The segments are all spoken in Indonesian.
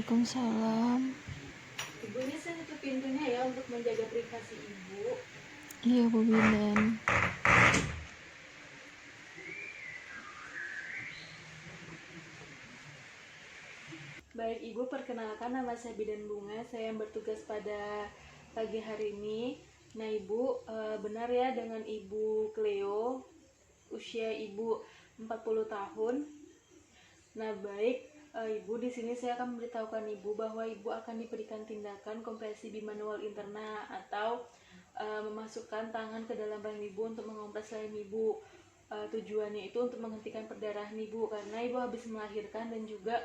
Waalaikumsalam. Ibu, ini saya tutup pintunya ya untuk menjaga privasi ibu. Iya, Bu Bidan. Baik ibu, perkenalkan nama saya Bidan Bunga. Saya yang bertugas pada pagi hari ini. Nah ibu, benar ya dengan ibu Cleo, usia ibu 40 tahun. Nah baik, ibu, di sini saya akan memberitahukan ibu bahwa ibu akan diberikan tindakan kompresi bimanual interna atau memasukkan tangan ke dalam rahim ibu untuk mengompres rahim ibu. Tujuannya itu untuk menghentikan perdarahan ibu karena ibu habis melahirkan, dan juga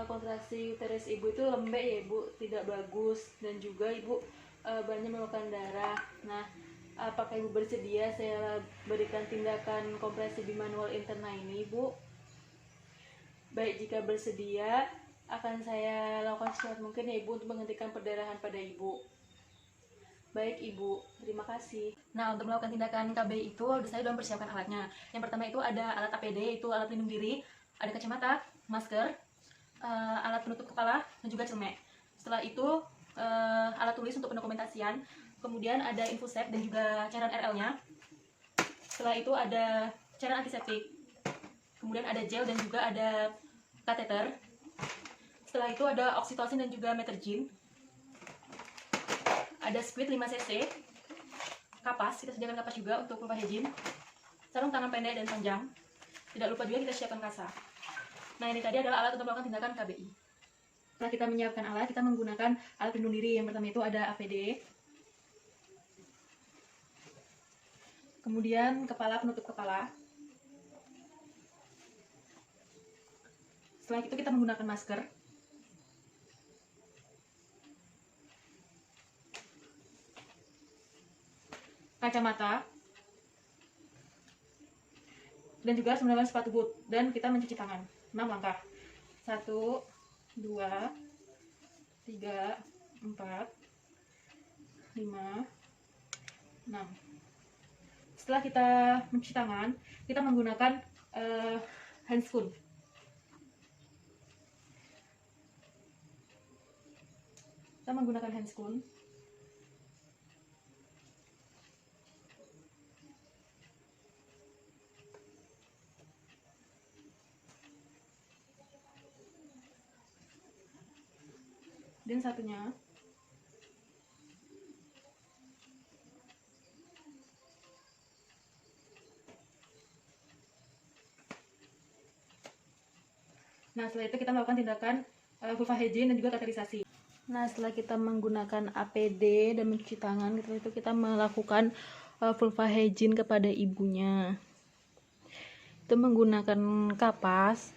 kontraksi uterus ibu itu lembek ya ibu, tidak bagus, dan juga ibu banyak mengeluarkan darah. Nah, apakah ibu bersedia saya berikan tindakan kompresi bimanual interna ini ibu? Baik, jika bersedia akan saya lakukan secepat mungkin ya ibu untuk menghentikan perdarahan pada ibu. Baik ibu, terima kasih. Nah, untuk melakukan tindakan KB itu saya sudah mempersiapkan alatnya. Yang pertama itu ada alat APD, itu alat pelindung diri, ada kacamata, masker, alat penutup kepala, dan juga celemek. Setelah itu alat tulis untuk pendokumentasian, kemudian ada infusep dan juga cairan RL-nya. Setelah itu ada cairan antiseptik, kemudian ada gel dan juga ada kateter. Setelah itu ada oksitosin dan juga metergin. Ada squid 5 cc, kapas, kita sediakan kapas juga untuk vulvahegin, sarung tangan pendek dan panjang. Tidak lupa juga kita siapkan kasa. Nah, ini tadi adalah alat untuk melakukan tindakan KBI. Setelah kita menyiapkan alat, kita menggunakan alat pelindung diri. Yang pertama itu ada APD, kemudian kepala, penutup kepala. Setelah itu kita menggunakan masker, kacamata, dan juga harus menggunakan sepatu boot, dan kita mencuci tangan. 6 langkah. 1, 2, 3, 4, 5, 6. Setelah kita mencuci tangan, kita menggunakan handscoon. Kita menggunakan handscoon. Dan satunya nah, setelah itu kita melakukan tindakan vulvahegin dan juga katerisasi. Nah, setelah kita menggunakan APD dan mencuci tangan, setelah itu kita melakukan vulvahegin kepada ibunya. Itu menggunakan kapas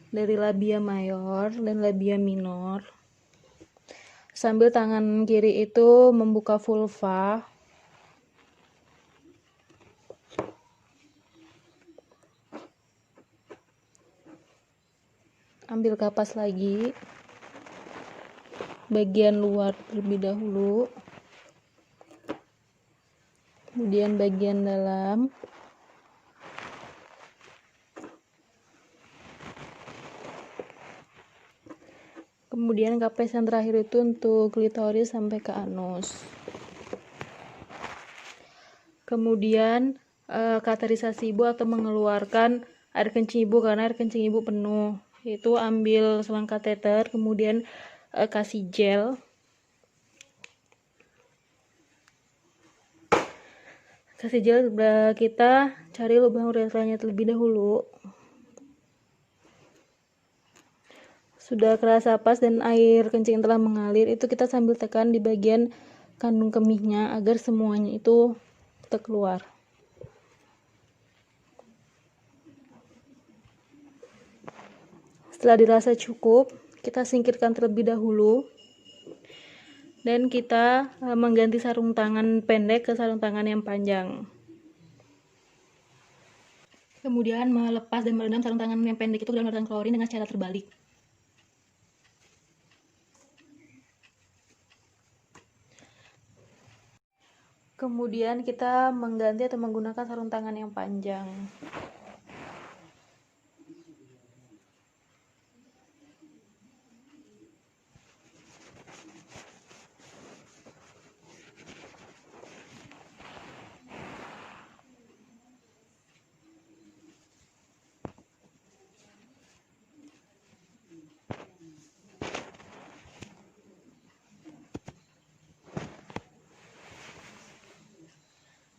dari labia mayor dan labia minor. Sambil tangan kiri itu membuka vulva. Ambil kapas lagi, bagian luar terlebih dahulu, kemudian bagian dalam, kemudian kapes yang terakhir itu untuk klitoris sampai ke anus. Kemudian katerisasi ibu atau mengeluarkan air kencing ibu karena air kencing ibu penuh. Itu ambil selang kateter, kemudian kasih gel. Kasih gel, kita cari lubang uretranya terlebih dahulu. Sudah kerasa pas dan air kencing telah mengalir, itu kita sambil tekan di bagian kandung kemihnya agar semuanya itu keluar. Setelah dirasa cukup, kita singkirkan terlebih dahulu dan kita mengganti sarung tangan pendek ke sarung tangan yang panjang. Kemudian melepas dan merendam sarung tangan yang pendek itu ke dalam larutan klorin dengan cara terbalik. Kemudian kita mengganti atau menggunakan sarung tangan yang panjang.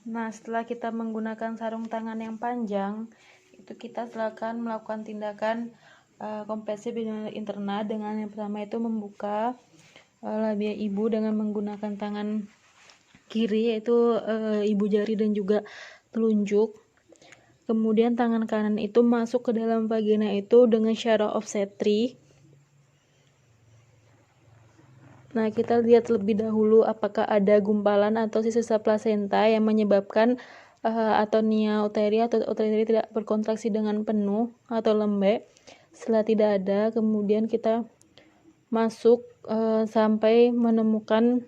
Nah, setelah kita menggunakan sarung tangan yang panjang, itu kita silakan melakukan tindakan kompresi abdominal interna dengan yang pertama itu membuka labia ibu dengan menggunakan tangan kiri, yaitu ibu jari dan juga telunjuk. Kemudian tangan kanan itu masuk ke dalam vagina itu dengan cara obstetri. Nah, kita lihat lebih dahulu apakah ada gumpalan atau sisa plasenta yang menyebabkan atonia uteri atau uteri tidak berkontraksi dengan penuh atau lembek. Setelah tidak ada, kemudian kita masuk sampai menemukan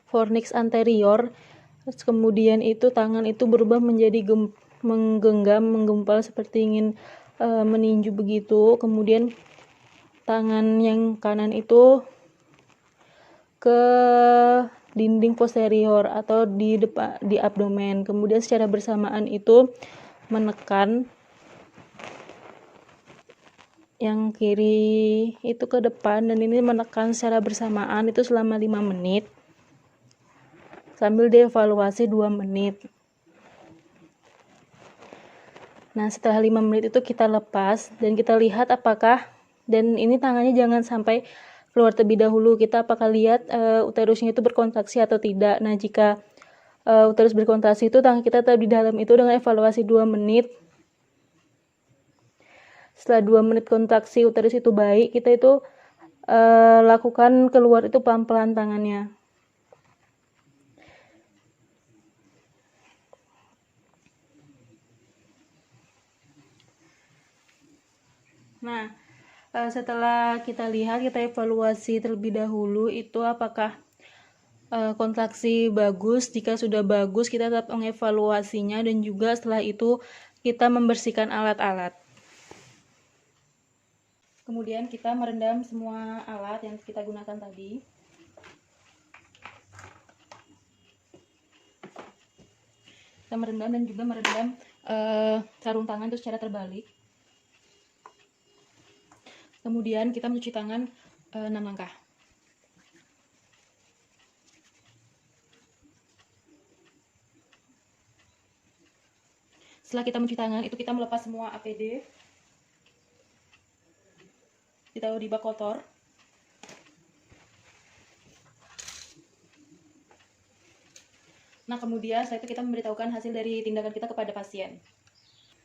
fornix anterior. Terus kemudian itu tangan itu berubah menjadi menggenggam, menggempal seperti ingin meninju begitu. Kemudian tangan yang kanan itu ke dinding posterior atau di depan di abdomen. Kemudian secara bersamaan itu menekan yang kiri itu ke depan, dan ini menekan secara bersamaan itu selama 5 menit sambil dievaluasi 2 menit. Nah, setelah 5 menit itu kita lepas dan kita lihat apakah, dan ini tangannya jangan sampai keluar terlebih dahulu. Kita apakah lihat uterusnya itu berkontraksi atau tidak. Nah, jika uterus berkontraksi itu tangan kita tetap di dalam itu dengan evaluasi 2 menit. Setelah 2 menit kontraksi uterus itu baik, kita itu lakukan keluar itu pelan-pelan tangannya. Nah, setelah kita lihat, kita evaluasi terlebih dahulu itu apakah kontraksi bagus. Jika sudah bagus, kita tetap mengevaluasinya, dan juga setelah itu kita membersihkan alat-alat. Kemudian kita merendam semua alat yang kita gunakan tadi. Kita merendam dan juga merendam sarung tangan itu secara terbalik. Kemudian kita mencuci tangan 6 langkah. Setelah kita mencuci tangan, itu kita melepas semua APD. Ditaruh di bak kotor. Nah, kemudian setelah itu kita memberitahukan hasil dari tindakan kita kepada pasien.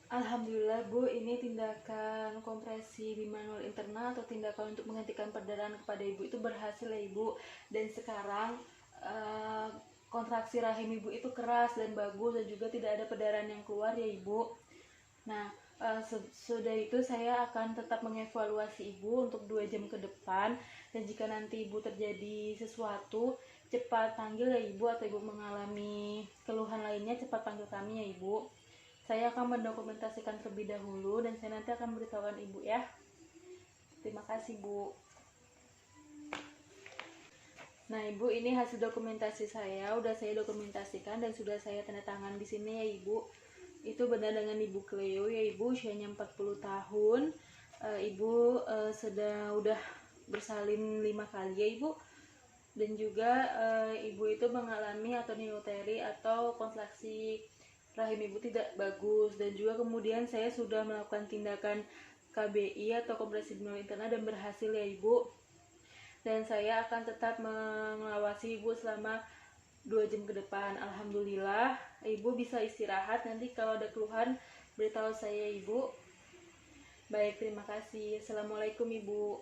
Alhamdulillah Bu, ini tindakan kompresi bimanual interna atau tindakan untuk menghentikan perdarahan kepada Ibu itu berhasil ya Ibu. Dan sekarang kontraksi rahim Ibu itu keras dan bagus, dan juga tidak ada perdarahan yang keluar ya Ibu. Nah, sudah itu saya akan tetap mengevaluasi Ibu untuk 2 jam ke depan, dan jika nanti Ibu terjadi sesuatu, cepat panggil ya Ibu, atau Ibu mengalami keluhan lainnya, cepat panggil kami ya Ibu. Saya akan mendokumentasikan terlebih dahulu, dan saya nanti akan memberitahukan Ibu ya. Terima kasih Bu. Nah Ibu, ini hasil dokumentasi saya, udah saya dokumentasikan dan sudah saya tanda tangan di sini ya Ibu. Itu benar dengan Ibu Cleo ya Ibu, usianya 40 tahun. Ibu udah bersalin 5 kali ya Ibu. Dan juga Ibu itu mengalami atonia uteri atau kontraksi rahim Ibu tidak bagus, dan juga kemudian saya sudah melakukan tindakan KBI atau kompresi abdominal interna dan berhasil ya Ibu. Dan saya akan tetap mengawasi Ibu selama 2 jam ke depan. Alhamdulillah, Ibu bisa istirahat. Nanti kalau ada keluhan, beritahu saya Ibu. Baik, terima kasih. Assalamualaikum Ibu.